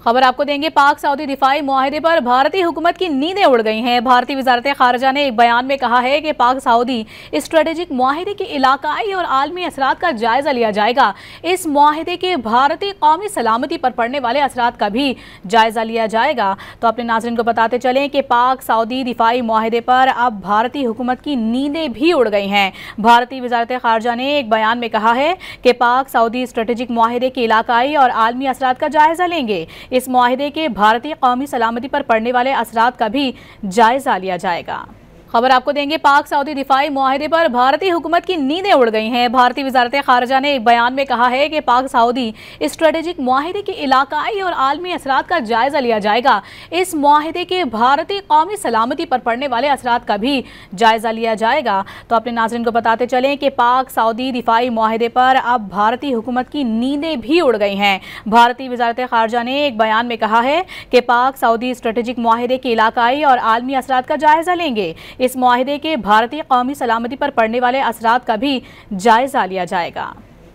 खबर आपको देंगे। पाक सऊदी दिफाई मुआहदे पर भारतीय हुकूमत की नींदें उड़ गई हैं। भारतीय वजारत खारजा ने एक बयान में कहा है कि पाक सऊदी स्ट्रेटेजिक मुआहदे के इलाकाई और आलमी असरात का जायजा लिया जाएगा। इस मुआहदे के भारतीय कौमी सलामती पर पड़ने वाले असरात का भी जायजा लिया जाएगा। तो अपने नाज़रीन को बताते चलें कि पाक सऊदी दिफाई मुआहदे पर अब भारतीय हुकूमत की नींदें भी उड़ गई हैं। भारतीय वजारत खारजा ने एक बयान में कहा है कि पाक सऊदी स्ट्रेटेजिक मुआहदे के इलाकाई और आलमी असरात का जायजा लेंगे। इस मुआहदे के भारतीय कौमी सलामती पर पड़ने वाले असरात का भी जायजा लिया जाएगा। खबर आपको देंगे। पाक सऊदी दिफाई मुआहदे पर भारतीय हुकूमत की नींदें उड़ गई हैं। भारतीय वजारत खारजा ने एक बयान में कहा है कि पाक सऊदी स्ट्रेटेजिक मुआहदे के इलाकाई और आलमी असरात का जायजा लिया जाएगा। इस मुआहदे के भारतीय कौमी सलामती पर पड़ने वाले असरात का भी जायजा लिया जाएगा। तो अपने नाज़रीन को बताते चलें कि पाक सऊदी दिफाई मुआहदे पर अब भारतीय हुकूमत की नींदें भी उड़ गई हैं। भारतीय वजारत खारजा ने एक बयान में कहा है कि पाक सऊदी स्ट्रेटेजिक मुआहदे के इलाकाई और आलमी असरात का जायजा लेंगे। इस मुआहदे के भारतीय कौमी सलामती पर पड़ने वाले असरात का भी जायजा लिया जाएगा।